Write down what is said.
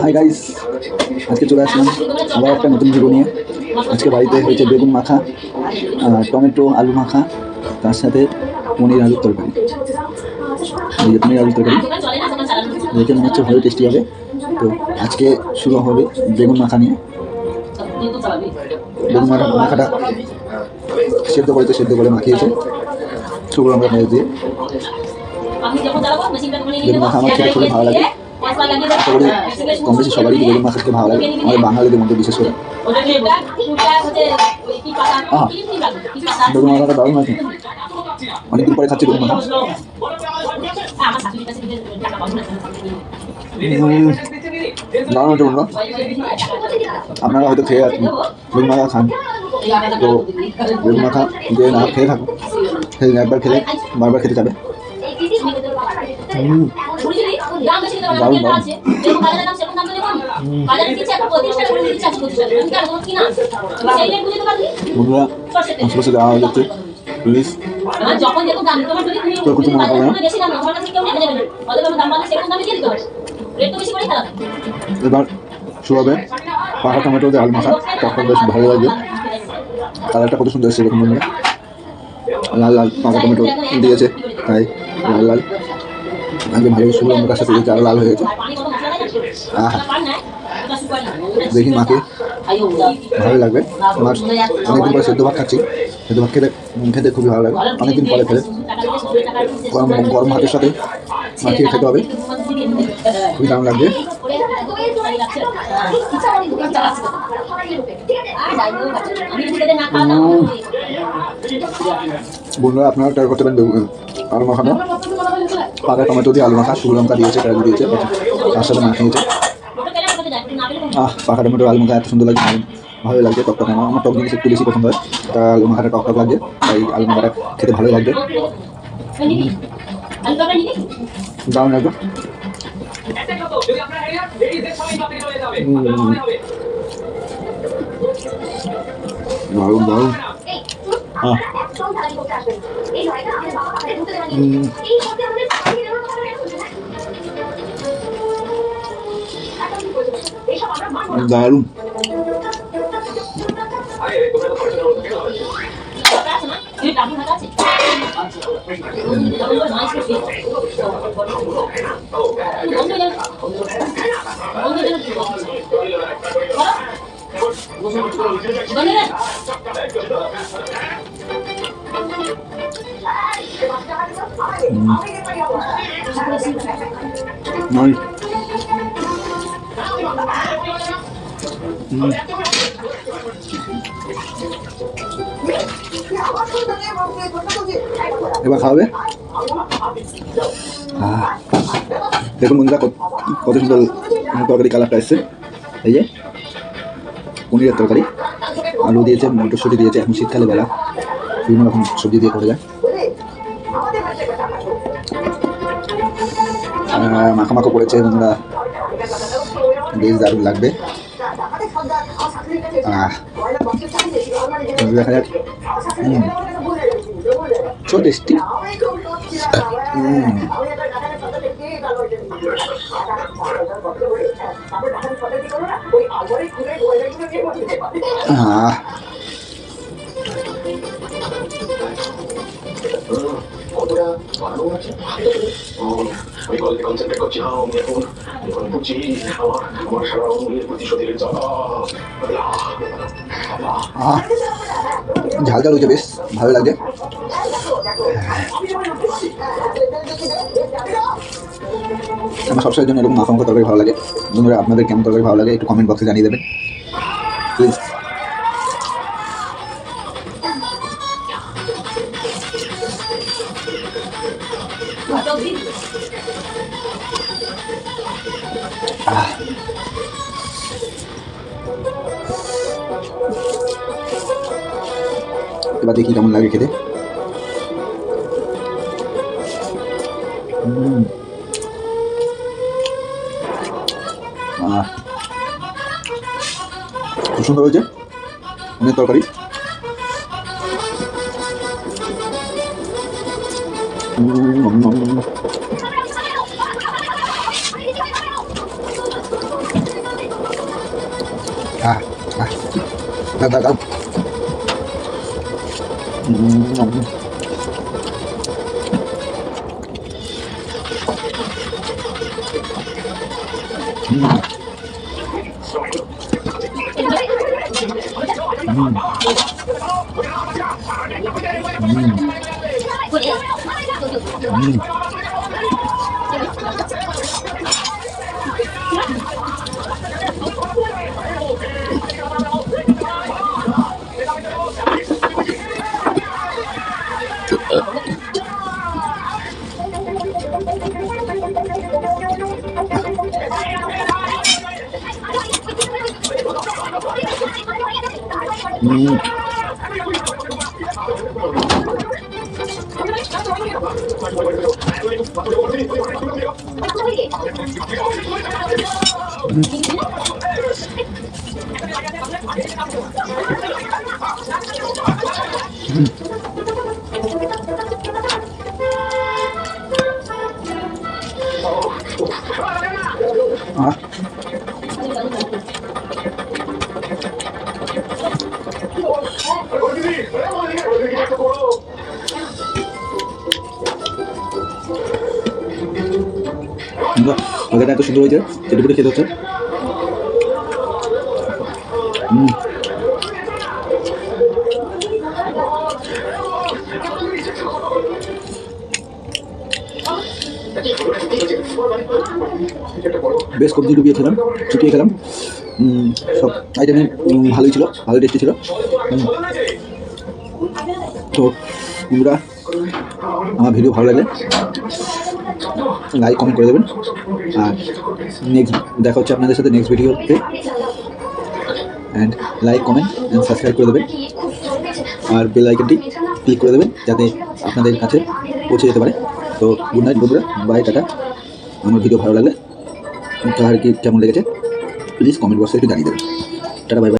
Hi guys, আজকে চলে আসলাম আবার একটা নতুন ভিডিও নিয়ে। আজকে বাড়িতে হয়েছে বেগুন মাখা, টমেটো আলু মাখা, তার সাথে পনির আলুর তরকারি। এই যে পনির আলুর তরকারি দেখে মনে হচ্ছে ভালোই টেস্টি হবে। তো আজকে শুরু হবে বেগুন মাখা নিয়ে। বেগুন মাখাটা সেদ্ধ করে মাখিয়েছে শুকনো লঙ্কা পেঁয়াজ দিয়ে। বেগুন মাখা আমার খেতে খুবই ভালো লাগে। আশা করি কম বেশি সবারই বেগুন মাখা খেতে ভালো লাগে, আমাদের বাঙালিদের মধ্যে বিশেষ করে। বেগুন মাখাটা দারুণ আছে, অনেকদিন পরে খাচ্ছি বেগুন মাখা। দারুণ আছে বন্ধুরা, আপনারা হয়তো খেয়ে আছেন বেগুন মাখা খান, তো বেগুন মাখা যে না খেয়ে থাকুন, একবার খেলে বারবার খেতে যাবে। দারুণ দারুণ বন্ধুরা, আশেপাশে যাওয়া হয়ে যাচ্ছে, প্লিজ কিছু মনে করবে না। এবার শুরু হবে পাকা টমেটো দিয়ে আলু মাখা। তখন বেশ ভালো লাগবে, কালারটা কত সুন্দর এসেছে দেখুন বন্ধুরা। লাল লাল পাকা টমেটো দিয়েছে, তাই লাল লাল আগে ভালো শুকনো লঙ্কার সাথে দিয়েছে, আরও লাল হয়ে গেছে। দেখি মাকে ভালোই লাগবে। আমার অনেকদিন পরে সেদ্ধ ভাত খাচ্ছি, সেদ্ধ ভাত খেতে খুবই ভালো লাগে। অনেকদিন পরে খেলে গরম ভাতের সাথে মাখিয়ে খেতে হবে, খুবই দারুণ লাগবে। বন্ধুরা, আপনারা ট্রাই করতে পারেন আলু মাখানো, পাকা টমেটো দিয়ে আলু মাখা, শুকনো লঙ্কা দিয়েছে, পেঁয়াজ দিয়েছে, তার সাথে মাখিয়েছে। পাকা টমেটো আলু মাখা এত সুন্দর লাগে, ভালোই লাগছে। টক টক আমার টক জিনিস একটু বেশি পছন্দ হয়, তা আলু মাখাটা টক টক লাগছে, তাই আলু মাখাটা খেতে ভালোই লাগবে। দারুণ লাগবে। দারুণ দারুণ। দারুণ। এবার খাওয়াবে। দেখুন বন্ধুরা, কত সুন্দর তরকারি কালারটা এসছে। এই যে পনিরের তরকারি, আলু দিয়েছে, মটরশুঁটি দিয়েছে, এখন শীতকালে বেলা বিভিন্ন রকম সবজি দিয়ে করে যায়। মাখা মাখো পড়েছে বন্ধুরা, বেশ দারুণ লাগবে। দেখা যাক, সো টেস্টি। ঝাল ঝাল হয়েছে, বেশ ভালো লাগে। আমার সবসময়ের জন্য এরকম মাখা মাখা তরকারি ভালো লাগে। বন্ধুরা, আপনাদের কেমন তরকারি ভালো লাগে একটু কমেন্ট বক্সে জানিয়ে দেবেন প্লিজ। এবার দেখি কেমন লাগে খেতে। খুব সুন্দর হয়েছে অনেক তরকারি। দাও দাও দাও। তরকারিটা এত সুন্দর হয়েছে, চেটে পুটে খেতে হচ্ছে। বেশ কবজি ডুবিয়ে খেলাম, চুটিয়ে খেলাম। সব আইটেমে ভালোই ছিল, ভালোই টেস্টি ছিল। তো বন্ধুরা, আমার ভিডিও ভালো লাগলে লাইক কমেন্ট করে দেবেন। আর নেক্সট দেখা হচ্ছে আপনাদের সাথে নেক্সট ভিডিওতে। And like comment and subscribe করে দেবেন। আর বেল আইকনটি ক্লিক করে দেবেন যাতে আপনাদের কাছে পৌঁছে যেতে পারে। তো গুড নাইট বন্ধুরা, বাই, টাটা। আমার ভিডিও ভালো লাগলে কার কি কেমন লেগেছে প্লিজ কমেন্ট বক্সে একটু জানিয়ে দেবেন। Tata, bye bye.